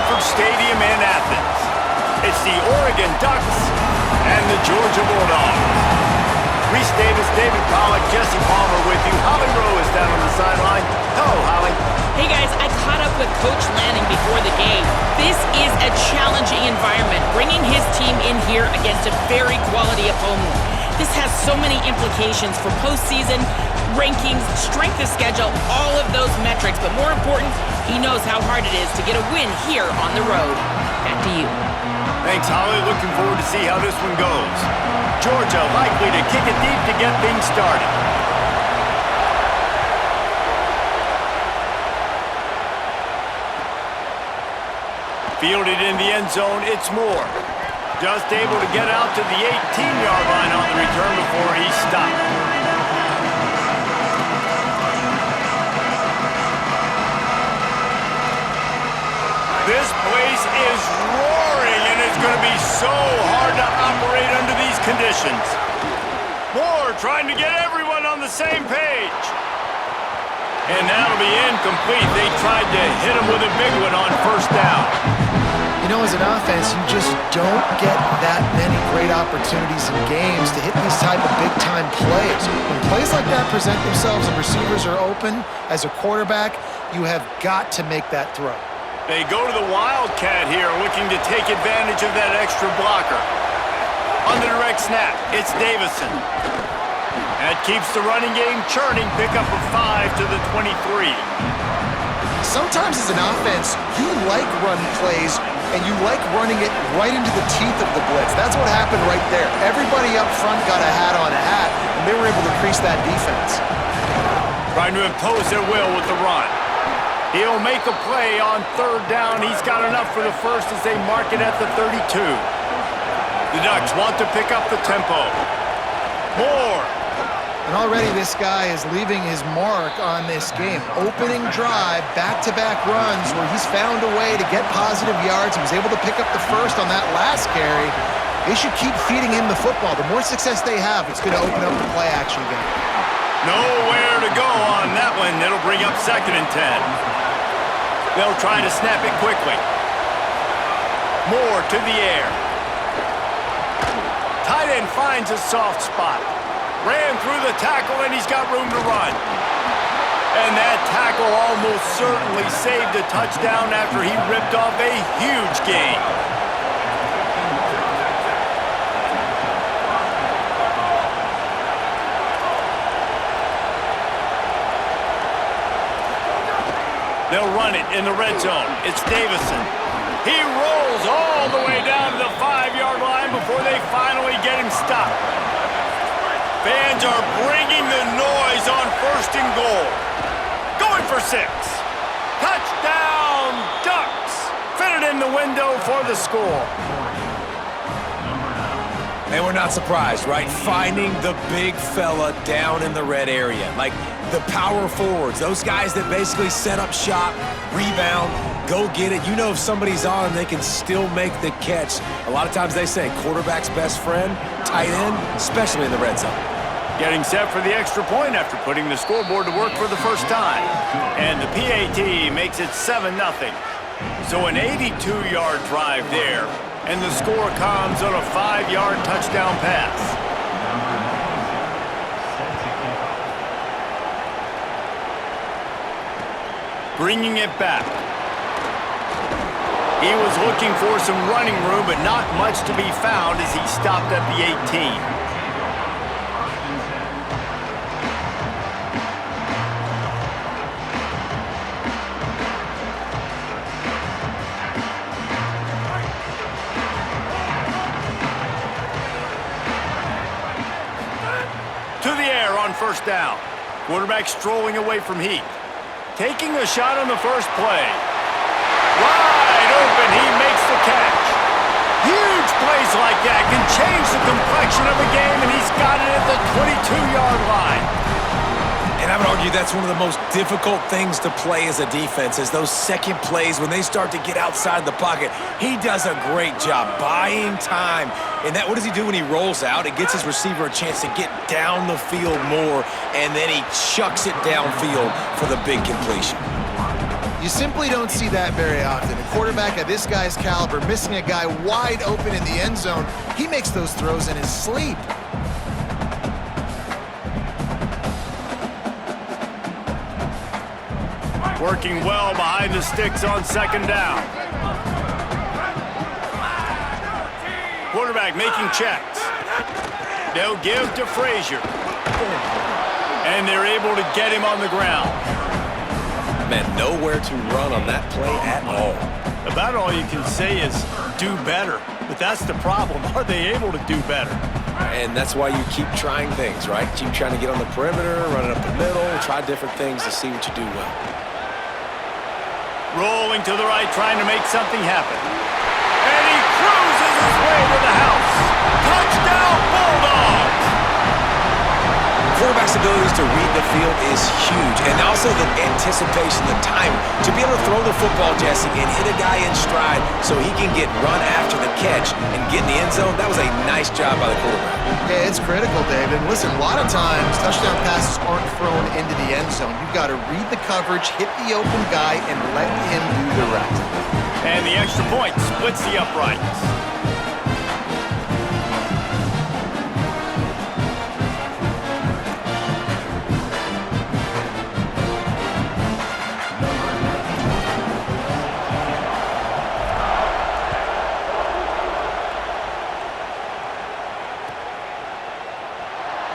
Sanford Stadium in Athens. It's the Oregon Ducks and the Georgia Bulldogs. Reese Davis, David Pollack, Jesse Palmer with you. Holly Rowe is down on the sideline. Hello, Holly. Hey guys, I caught up with Coach Lanning before the game. This is a challenging environment, bringing his team in here against a very quality opponent. This has so many implications for postseason, rankings, strength of schedule, all of those metrics. But more important, he knows how hard it is to get a win here on the road. Back to you. Thanks, Holly. Looking forward to see how this one goes. Georgia likely to kick it deep to get things started. Fielded in the end zone, it's Moore. Just able to get out to the 18-yard line on the return before he stopped. This place is roaring, and it's going to be so hard to operate under these conditions. Moore trying to get everyone on the same page. And that'll be incomplete. They tried to hit him with a big one on first down. You know, as an offense, you just don't get that many great opportunities in games to hit these type of big-time plays. When plays like that present themselves and receivers are open, as a quarterback, you have got to make that throw. They go to the Wildcat here, looking to take advantage of that extra blocker. On the direct snap, it's Davison. That keeps the running game churning. Pickup of 5 to the 23. Sometimes as an offense, you like run plays, and you like running it right into the teeth of the blitz. That's what happened right there. Everybody up front got a hat on a hat, and they were able to crease that defense. Trying to impose their will with the run. He'll make a play on third down. He's got enough for the first as they mark it at the 32. The Ducks want to pick up the tempo. Moore. And already this guy is leaving his mark on this game. Opening drive, back-to-back runs where he's found a way to get positive yards. He was able to pick up the first on that last carry. They should keep feeding him the football. The more success they have, it's going to open up the play-action game. Nowhere to go on that one. It'll bring up 2nd and 10. They'll try to snap it quickly. Moore to the air. Tight end finds a soft spot. Ran through the tackle, and he's got room to run. And that tackle almost certainly saved a touchdown after he ripped off a huge gain. They'll run it in the red zone. It's Davison. He rolls all the way down to the 5-yard line before they finally get him stopped. Fans are bringing the noise on 1st and goal. Going for 6. Touchdown, Ducks. Fitted in the window for the score. And we're not surprised, right? Finding the big fella down in the red area. Like the power forwards, those guys that basically set up shop, rebound, go get it. You know if somebody's on, they can still make the catch. A lot of times they say quarterback's best friend, tight end, especially in the red zone. Getting set for the extra point after putting the scoreboard to work for the first time. And the PAT makes it 7-0. So an 82-yard drive there. And the score comes on a 5-yard touchdown pass. Bringing it back. He was looking for some running room, but not much to be found as he stopped at the 18. To the air on first down. Quarterback strolling away from Heath. Taking a shot on the first play. Wide open, he makes the catch. Huge plays like that can change the complexion of a game, and he's got it at the 22-yard line. And I would argue that's one of the most difficult things to play as a defense, is those second plays when they start to get outside the pocket. He does a great job buying time. And that, what does he do when he rolls out? It gets his receiver a chance to get down the field more, and then he chucks it downfield for the big completion. You simply don't see that very often. A quarterback of this guy's caliber missing a guy wide open in the end zone. He makes those throws in his sleep. Working well behind the sticks on second down. Quarterback making checks. They'll give to Frazier. And they're able to get him on the ground. Man, nowhere to run on that play at all. About all you can say is do better. But that's the problem. Are they able to do better? And that's why you keep trying things, right? Keep trying to get on the perimeter, running up the middle, try different things to see what you do well. Rolling to the right, trying to make something happen. And he cruises his way to the house. Touchdown, Bulldogs! Quarterback's abilities to read the field is huge, and also the anticipation, the time to be able to throw the football, Jesse, and hit a guy in stride so he can get run after the catch and get in the end zone. That was a nice job by the quarterback. Yeah, it's critical, David. Listen, a lot of times touchdown passes aren't thrown into the end zone. You've got to read the coverage, hit the open guy, and let him do the rest. And the extra point splits the uprights.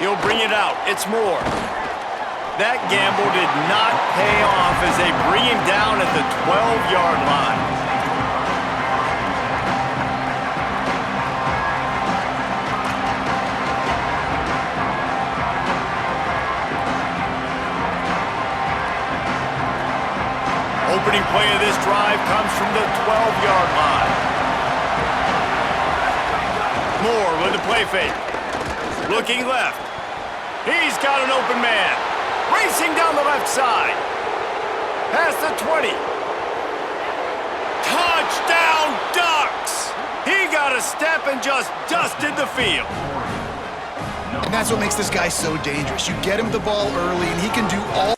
He'll bring it out. It's more. That gamble did not pay off as they bring him down at the 12-yard line. Opening play of this drive comes from the 12-yard line. Moore with the play fake. Looking left. He's got an open man. Racing down the left side. Past the 20. Touchdown, Ducks! He got a step and just dusted the field. And that's what makes this guy so dangerous. You get him the ball early, and he can do all...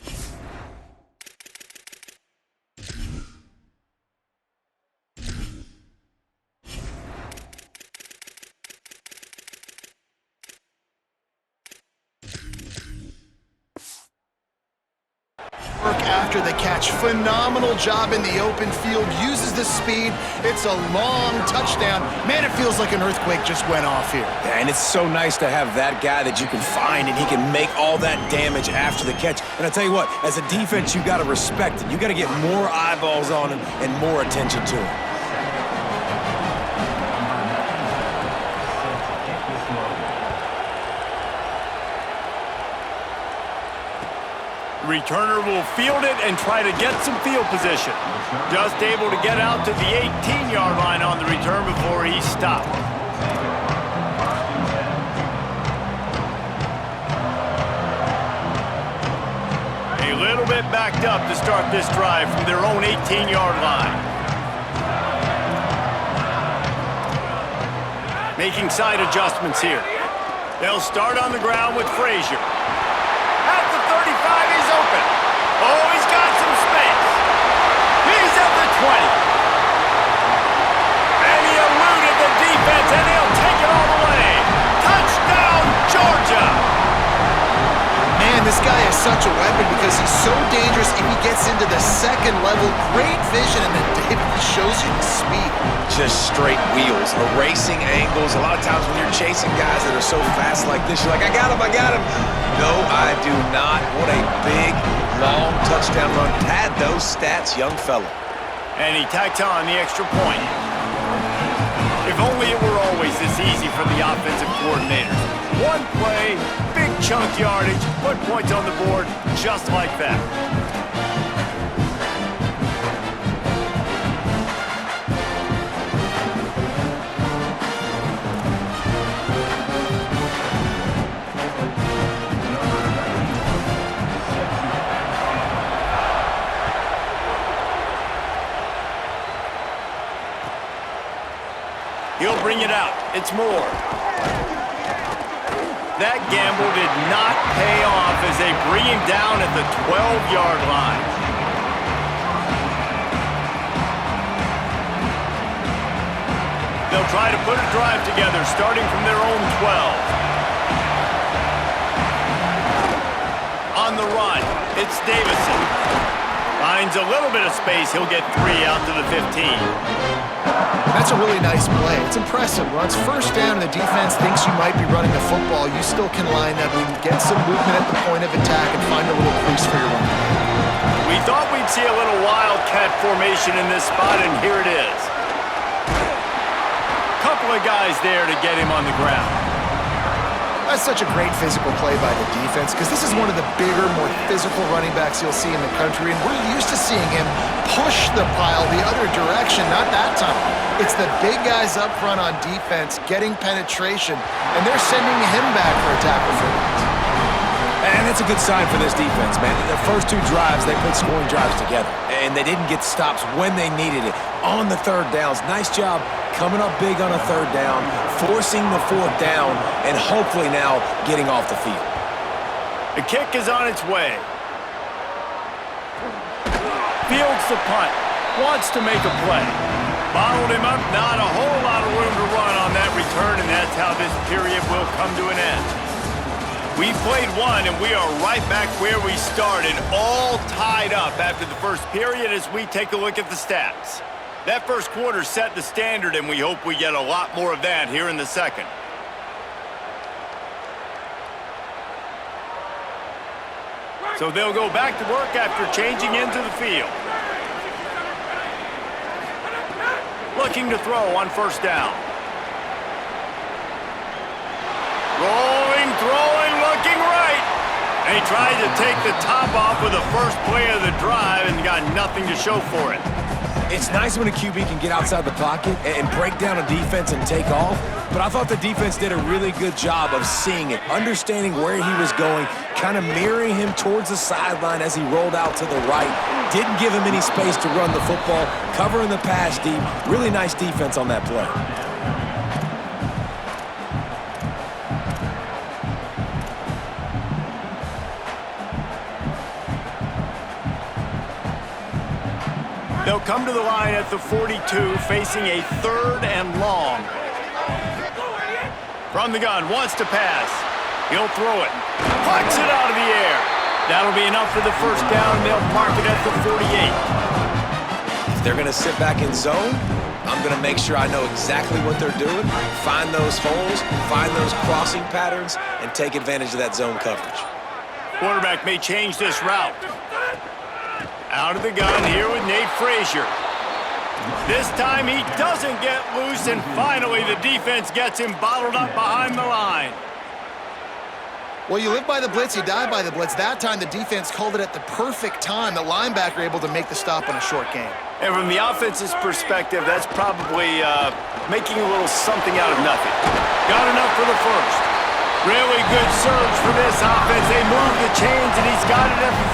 after the catch. Phenomenal job in the open field. Uses the speed. It's a long touchdown. Man, it feels like an earthquake just went off here. Yeah, and it's so nice to have that guy that you can find and he can make all that damage after the catch. And I tell you what, as a defense, you got to respect it. You got to get more eyeballs on him and more attention to him. Returner will field it and try to get some field position. Just able to get out to the 18-yard line on the return before he stopped. A little bit backed up to start this drive from their own 18-yard line. Making side adjustments here. They'll start on the ground with Frazier. At the 35, he's open. Oh, he's got some space. He's at the 20. And he eluded the defense, and he'll take it all the way. Touchdown, Georgia. Man, this guy is such a weapon because he's so dangerous if he gets into the second level. Great vision, and then David shows you the speed. Just straight wheels, erasing angles. A lot of times when you're chasing guys that are so fast like this, you're like, I got him, I got him. No, I do not. What a big, long touchdown run. Pad those stats, young fella. And he tacks on the extra point. If only it were always this easy for the offensive coordinators. One play, big chunk yardage, put points on the board just like that. He'll bring it out. It's more. That gamble did not pay off as they bring him down at the 12-yard line. They'll try to put a drive together, starting from their own 12. On the run, it's Davison. Finds a little bit of space. He'll get 3 out to the 15. That's a really nice play. It's impressive. When it's first down and the defense thinks you might be running the football, you still can line up and get some movement at the point of attack and find a little crease for your running back. We thought we'd see a little wildcat formation in this spot, and here it is. Couple of guys there to get him on the ground. That's such a great physical play by the defense because this is one of the bigger, more physical running backs you'll see in the country, and we're used to seeing him push the pile the other direction. Not that time. It's the big guys up front on defense getting penetration, and they're sending him back for a tackle for it. And that's a good sign for this defense, man. The first 2 drives, they put scoring drives together, and they didn't get stops when they needed it. On the third downs, nice job coming up big on a third down, forcing the 4th down, and hopefully now getting off the field. The kick is on its way. Fields the punt. Wants to make a play. Bottled him up. Not a whole lot of room to run on that return, and that's how this period will come to an end. We played one, and we are right back where we started, all tied up after the first period as we take a look at the stats. That first quarter set the standard, and we hope we get a lot more of that here in the second. So they'll go back to work after changing into the field. Looking to throw on first down. Rolling, throwing, looking right. And he tried to take the top off with the first play of the drive and got nothing to show for it. It's nice when a QB can get outside the pocket and break down a defense and take off, but I thought the defense did a really good job of seeing it, understanding where he was going, kind of mirroring him towards the sideline as he rolled out to the right. Didn't give him any space to run the football, covering the pass deep. Really nice defense on that play. They'll come to the line at the 42, facing a 3rd and long. From the gun, wants to pass. He'll throw it. Pucks it out of the air. That'll be enough for the first down, and they'll mark it at the 48. If they're going to sit back in zone, I'm going to make sure I know exactly what they're doing, find those holes, find those crossing patterns, and take advantage of that zone coverage. Quarterback may change this route. Out of the gun here with Nate Frazier. This time he doesn't get loose, and finally the defense gets him bottled up behind the line. Well, you live by the blitz, you die by the blitz. That time the defense called it at the perfect time. The linebacker able to make the stop on a short game. And from the offense's perspective, that's probably making a little something out of nothing. Got enough for the first. Really good surge for this offense. They move the chains, and he's got it at the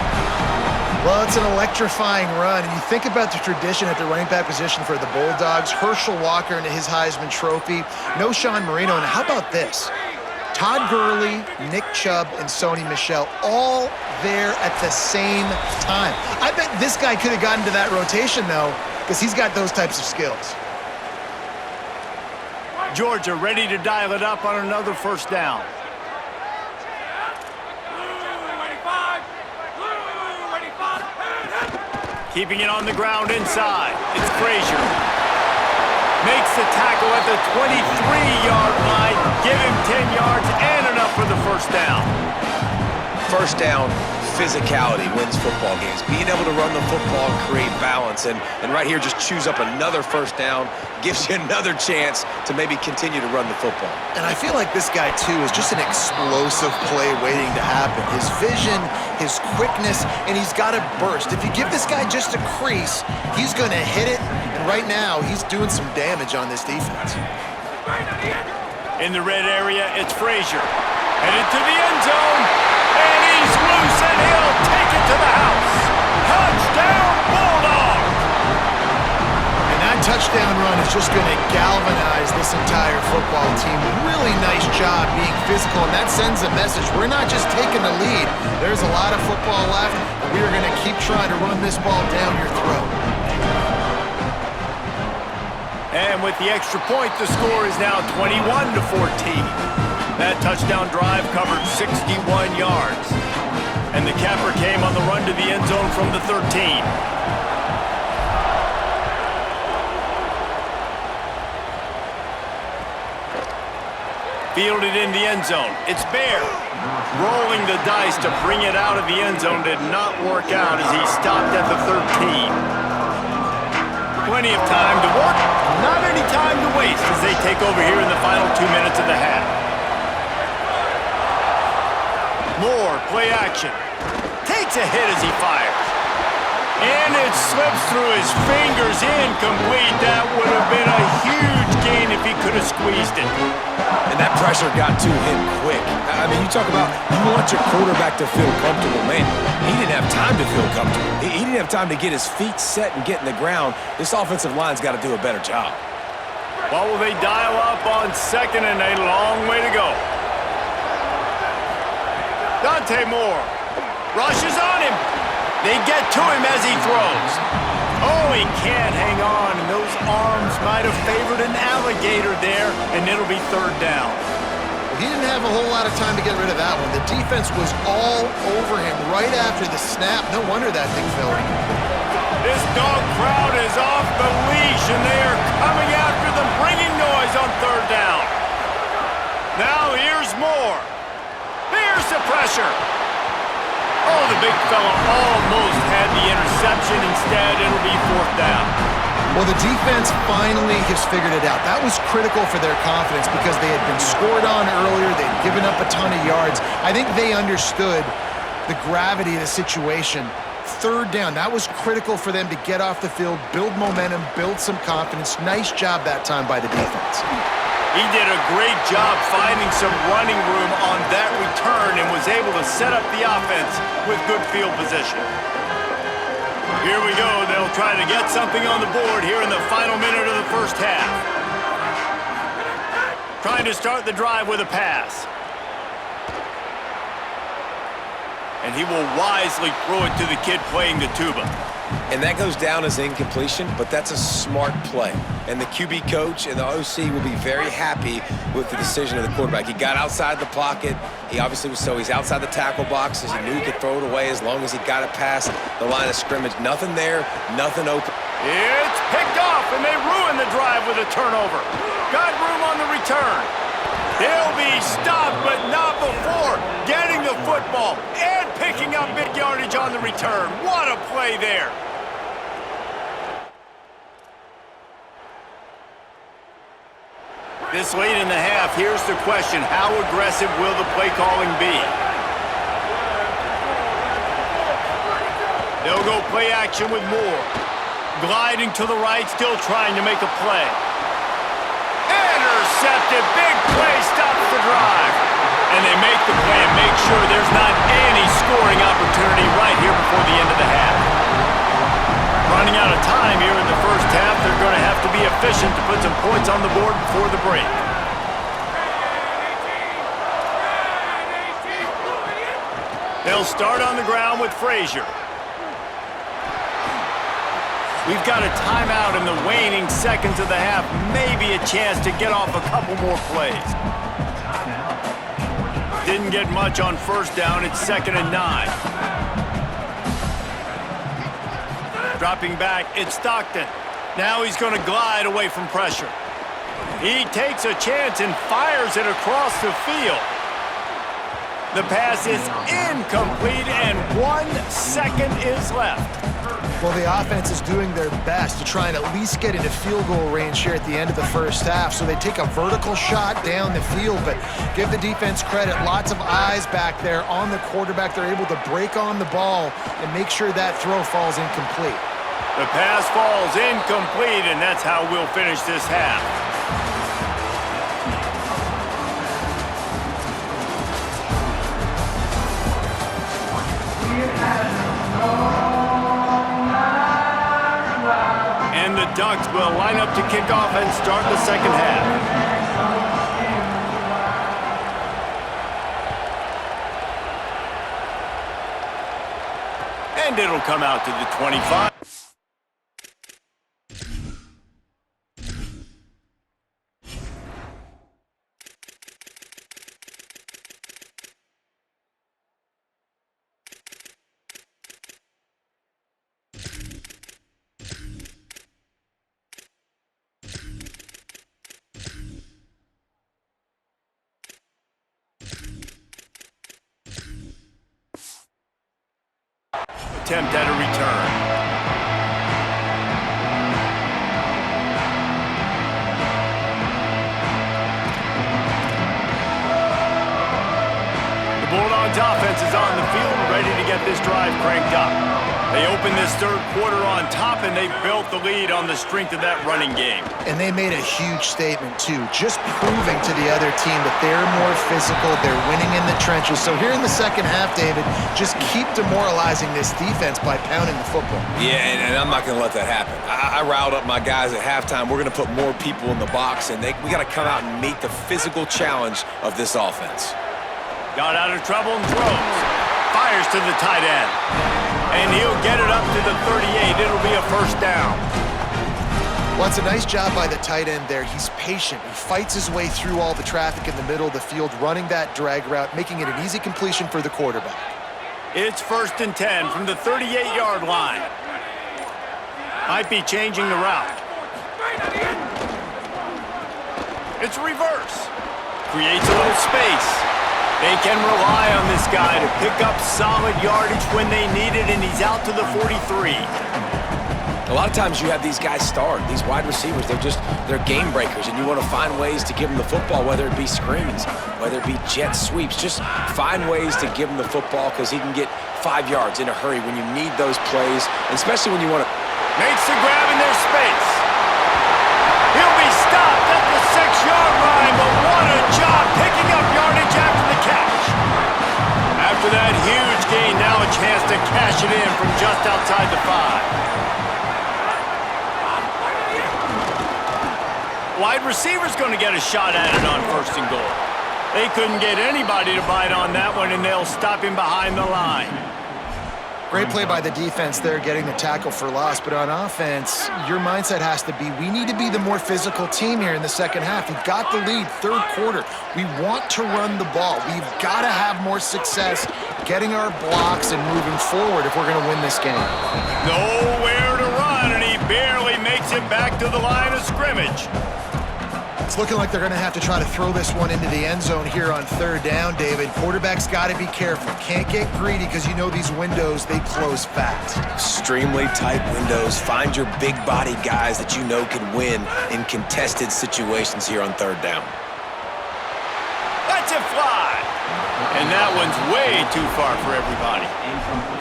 34. Well, it's an electrifying run, and you think about the tradition at the running back position for the Bulldogs. Herschel Walker into his Heisman Trophy. No Sean Marino, and how about this? Todd Gurley, Nick Chubb, and Sony Michel all there at the same time. I bet this guy could have gotten to that rotation, though, because he's got those types of skills. Georgia ready to dial it up on another first down. Keeping it on the ground inside. It's Frazier. Makes the tackle at the 23-yard line. Give him 10 yards and enough for the first down. First down, physicality wins football games. Being able to run the football and create balance. And right here, just choose up another first down. Gives you another chance to maybe continue to run the football. And I feel like this guy, too, is just an explosive play waiting to happen. His vision, his quickness, and he's got a burst. If you give this guy just a crease, he's going to hit it. And right now, he's doing some damage on this defense. In the red area, it's Frazier. Headed to the end zone. And he's loose, and he'll take it to the house. Touchdown, Bulldog! And that touchdown run is just going to galvanize this entire football team. Really nice job being physical, and that sends a message. We're not just taking the lead. There's a lot of football left, and we are going to keep trying to run this ball down your throat. And with the extra point, the score is now 21-14. That touchdown drive covered 61 yards. And the capper came on the run to the end zone from the 13. Fielded in the end zone. It's Bear. Rolling the dice to bring it out of the end zone did not work out as he stopped at the 13. Plenty of time to work, not any time to waste as they take over here in the final 2 minutes of the half. Moore, play action. Takes a hit as he fires. And it slips through his fingers, incomplete. That would have been a huge gain if he could have squeezed it. And that pressure got to him quick. I mean, you talk about you want your quarterback to feel comfortable. Man, he didn't have time to feel comfortable. He didn't have time to get his feet set and get in the ground. This offensive line's got to do a better job. Well, will they dial up on second and a long way to go? Dante Moore rushes on him. They get to him as he throws. Oh, he can't hang on, and those arms might have favored an alligator there, and it'll be third down. He didn't have a whole lot of time to get rid of that one. The defense was all over him right after the snap. No wonder that thing fell incomplete. This dog crowd is off the leash, and they are coming after them, bringing noise on third down. Now here's Moore. There's the pressure. Oh, the big fella almost had the interception. Instead, it'll be fourth down. Well, the defense finally has figured it out. That was critical for their confidence because they had been scored on earlier. They'd given up a ton of yards. I think they understood the gravity of the situation. Third down, that was critical for them to get off the field, build momentum, build some confidence. Nice job that time by the defense. He did a great job finding some running room on that return and was able to set up the offense with good field position. Here we go. They'll try to get something on the board here in the final minute of the first half. Trying to start the drive with a pass. And he will wisely throw it to the kid playing the tuba. And that goes down as incompletion, but that's a smart play. And the QB coach and the OC will be very happy with the decision of the quarterback. He got outside the pocket. He obviously was he's outside the tackle box, as he knew he could throw it away as long as he got it past the line of scrimmage. Nothing there, nothing open. It's picked off, and they ruin the drive with a turnover. Got room on the return. They'll be stopped, but not before getting the football and picking up big yardage on the return. What a play there. This late in the half, here's the question. How aggressive will the play calling be? They'll go play action with Moore. Gliding to the right, still trying to make a play. Intercepted. Big play stops the drive. And they make the play and make sure there's not any scoring opportunity right here before the end of the half. Running out of time here in the first half, they're going to have to be efficient to put some points on the board before the break. They'll start on the ground with Frazier. We've got a timeout in the waning seconds of the half. Maybe a chance to get off a couple more plays. Didn't get much on first down. It's 2nd and 9. Dropping back, it's Stockton. Now he's going to glide away from pressure. He takes a chance and fires it across the field. The pass is incomplete, and 1 second is left. Well, the offense is doing their best to try and at least get into field goal range here at the end of the first half. So they take a vertical shot down the field, but give the defense credit. Lots of eyes back there on the quarterback. They're able to break on the ball and make sure that throw falls incomplete. The pass falls incomplete, and that's how we'll finish this half. And the Ducks will line up to kick off and start the second half. And it'll come out to the 25. attempt at a return. Bulldogs offense is on the field, ready to get this drive cranked up. They opened this third quarter on top, and they built the lead on the strength of that running game. And they made a huge statement, too, just proving to the other team that they're more physical, they're winning in the trenches. So here in the second half, David, just keep demoralizing this defense by pounding the football. Yeah, and I'm not going to let that happen. I riled up my guys at halftime. We're going to put more people in the box, and we got to come out and meet the physical challenge of this offense. Got out of trouble and throws. Fires to the tight end. And he'll get it up to the 38. It'll be a first down. Well, it's a nice job by the tight end there. He's patient. He fights his way through all the traffic in the middle of the field, running that drag route, making it an easy completion for the quarterback. It's 1st and 10 from the 38-yard line. Might be changing the route. It's reverse. Creates a little space. They can rely on this guy to pick up solid yardage when they need it, and he's out to the 43. A lot of times you have these guys start, these wide receivers, they're game breakers, and you want to find ways to give them the football, whether it be screens, whether it be jet sweeps. Just find ways to give him the football because he can get 5 yards in a hurry when you need those plays, especially when you want to. Makes the grab in their space. He'll be stopped at the 6-yard line, but what a job picking up yardage after the catch. After that huge gain, now a chance to cash it in from just outside the 5. Wide receiver's going to get a shot at it on 1st and goal. They couldn't get anybody to bite on that one, and they'll stop him behind the line. Great play by the defense there, getting the tackle for loss. But on offense, your mindset has to be, we need to be the more physical team here in the second half. We've got the lead, third quarter. We want to run the ball. We've got to have more success getting our blocks and moving forward if we're going to win this game. Nowhere to run, and he barely makes it back to the line of scrimmage. It's looking like they're going to have to try to throw this one into the end zone here on 3rd down, David. Quarterback's got to be careful. Can't get greedy because you know these windows, they close fast. Extremely tight windows. Find your big-bodied guys that you know can win in contested situations here on 3rd down. Let's it fly. And that one's way too far for everybody.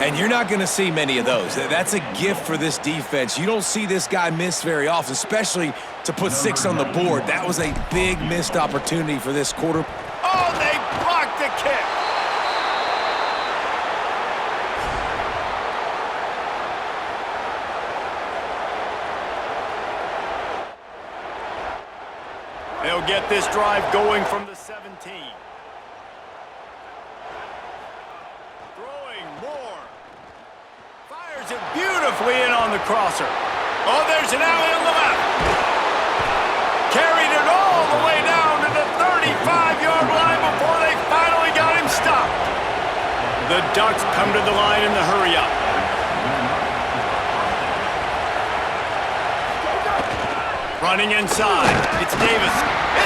And you're not going to see many of those. That's a gift for this defense. You don't see this guy miss very often, especially to put 6 on the board. That was a big missed opportunity for this quarter. Oh, they blocked the kick. They'll get this drive going from the 17. It beautifully in on the crosser. Oh, there's an alley on the left. Carried it all the way down to the 35-yard line before they finally got him stopped. The Ducks come to the line in the hurry-up. Running inside. It's Davis.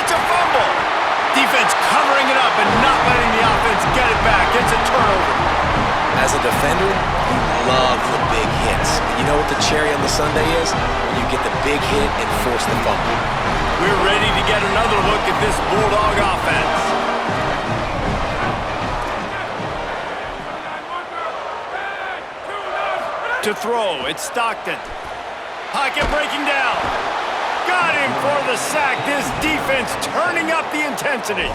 It's a fumble. Defense covering it up and not letting the offense get it back. It's a turnover. As a defender, you love the big hits. And you know what the cherry on the sundae is? When you get the big hit and force the fumble. We're ready to get another look at this Bulldog offense. To throw, it's Stockton. Pocket breaking down. Got him for the sack. This defense turning up the intensity.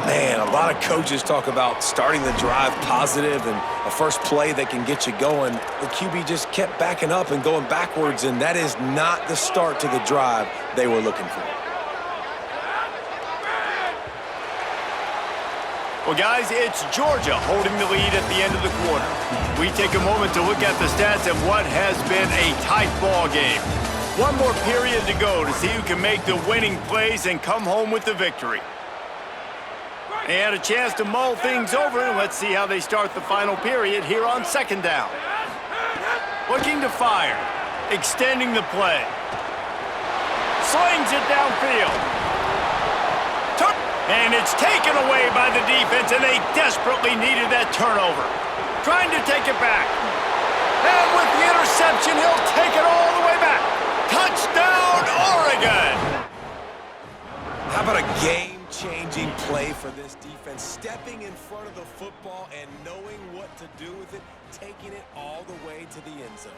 Man, a lot of coaches talk about starting the drive positive and a first play that can get you going. The QB just kept backing up and going backwards, and that is not the start to the drive they were looking for. Well, guys, it's Georgia holding the lead at the end of the quarter. We take a moment to look at the stats of what has been a tight ball game. One more period to go to see who can make the winning plays and come home with the victory. They had a chance to mull things over, and let's see how they start the final period here on 2nd down. Looking to fire, extending the play. Slings it downfield. And it's taken away by the defense, and they desperately needed that turnover. Trying to take it back. And with the interception, he'll take it all the way back. Touchdown, Oregon! How about a game-changing play for this defense? Stepping in front of the football and knowing what to do with it, taking it all the way to the end zone.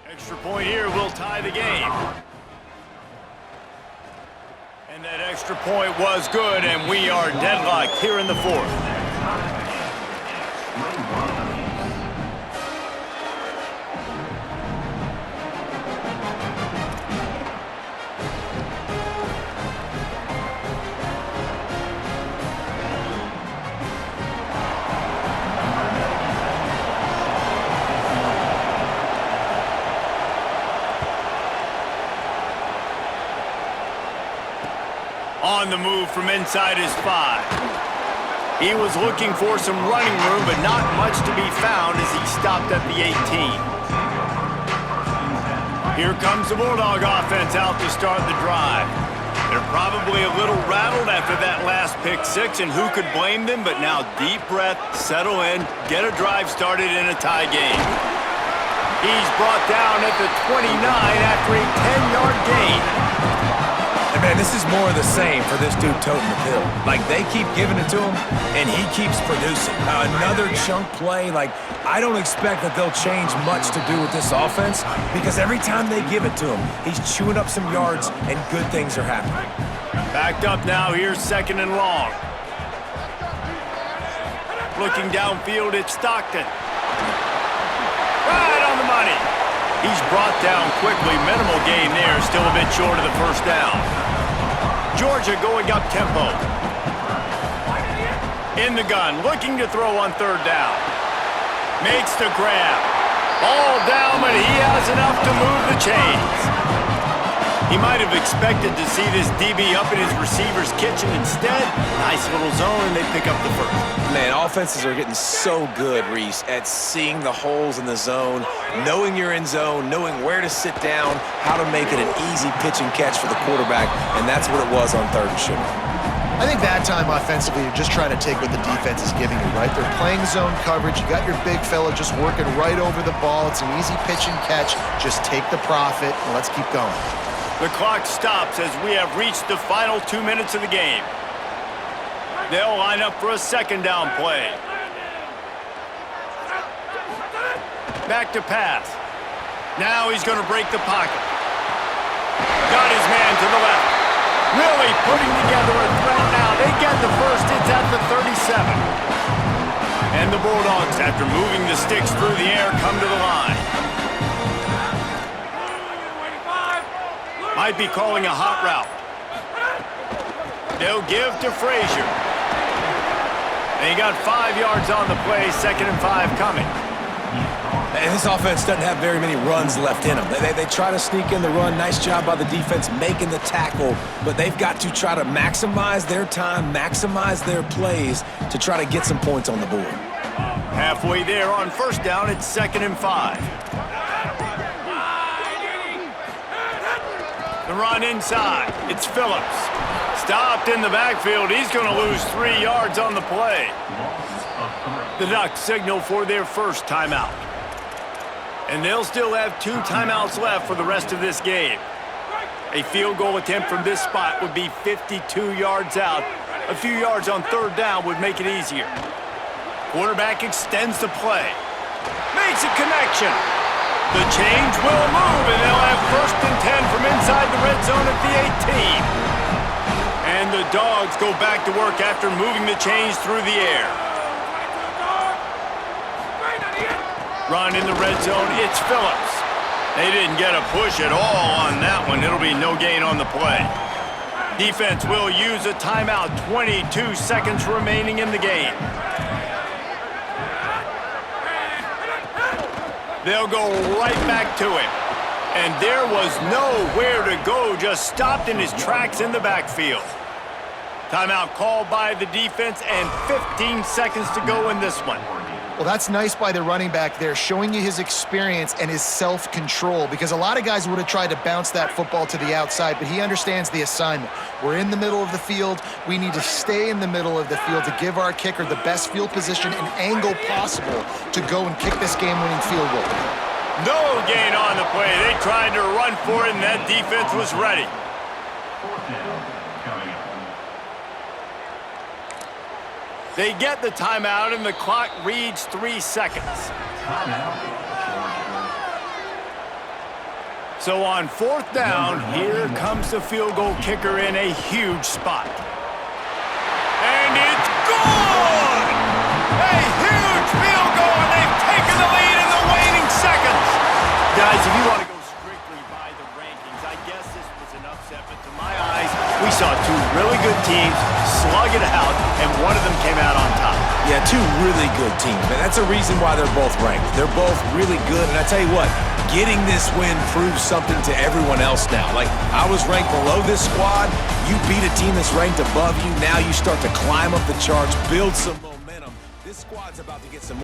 Extra point here will tie the game. And that extra point was good, and we are deadlocked here in the fourth. On the move from inside his 5. He was looking for some running room, but not much to be found as he stopped at the 18. Here comes the Bulldog offense out to start the drive. They're probably a little rattled after that last pick 6, and who could blame them? But now deep breath, settle in, get a drive started in a tie game. He's brought down at the 29 after a 10-yard gain. And man, this is more of the same for this dude toting the pill. Like, they keep giving it to him, and he keeps producing. Another chunk play. Like, I don't expect that they'll change much to do with this offense, because every time they give it to him, he's chewing up some yards, and good things are happening. Backed up now, here's 2nd and long. Looking downfield, it's Stockton. Right on the money. He's brought down quickly. Minimal gain there, still a bit short of the first down. Georgia going up tempo. In the gun, looking to throw on 3rd down. Makes the grab. Ball down, but he has enough to move the chains. He might have expected to see this DB up in his receiver's kitchen. Instead, nice little zone, and they pick up the first. Man, offenses are getting so good, Reese, at seeing the holes in the zone, knowing you're in zone, knowing where to sit down, how to make it an easy pitch and catch for the quarterback, and that's what it was on 3rd and short. I think that time offensively, you're just trying to take what the defense is giving you, right? They're playing zone coverage. You got your big fella just working right over the ball. It's an easy pitch and catch. Just take the profit, and let's keep going. The clock stops as we have reached the final 2 minutes of the game. They'll line up for a 2nd down play. Back to pass. Now he's going to break the pocket. Got his man to the left. Really putting together a threat now. They get the first. It's at the 37. And the Bulldogs, after moving the sticks through the air, come to the line. Might be calling a hot route. They'll give to Frazier. And he got 5 yards on the play, 2nd and 5 coming. And this offense doesn't have very many runs left in them. They try to sneak in the run. Nice job by the defense making the tackle, but they've got to try to maximize their time, maximize their plays to try to get some points on the board. Halfway there on 1st down, it's 2nd and 5. The run inside. It's Phillips. Stopped in the backfield. He's going to lose 3 yards on the play. The Ducks signal for their first timeout. And they'll still have 2 timeouts left for the rest of this game. A field goal attempt from this spot would be 52 yards out. A few yards on 3rd down would make it easier. Quarterback extends the play. Makes a connection. The chains will move, and they'll have 1st and 10 from inside the red zone at the 18. And the Dogs go back to work after moving the chains through the air. Run in the red zone, it's Phillips. They didn't get a push at all on that one. It'll be no gain on the play. Defense will use a timeout, 22 seconds remaining in the game. They'll go right back to him. And there was nowhere to go, just stopped in his tracks in the backfield. Timeout called by the defense and 15 seconds to go in this one. Well, that's nice by the running back there, showing you his experience and his self-control, because a lot of guys would have tried to bounce that football to the outside, but he understands the assignment. We're in the middle of the field. We need to stay in the middle of the field to give our kicker the best field position and angle possible to go and kick this game-winning field goal. No gain on the play. They tried to run for it, and that defense was ready. They get the timeout, and the clock reads 3 seconds. So on 4th down, here comes the field goal kicker in a huge spot. And it's good! A huge field goal, and they've taken the lead in the waning seconds. Guys, if you want to go strictly by the rankings, I guess this was an upset, but to my eyes, we saw two really good teams slug it out, and one of them came out on top. Yeah, two really good teams, man. That's a reason why they're both ranked. They're both really good, and I tell you what, getting this win proves something to everyone else now. Like, I was ranked below this squad. You beat a team that's ranked above you. Now you start to climb up the charts, build some momentum. This squad's about to get some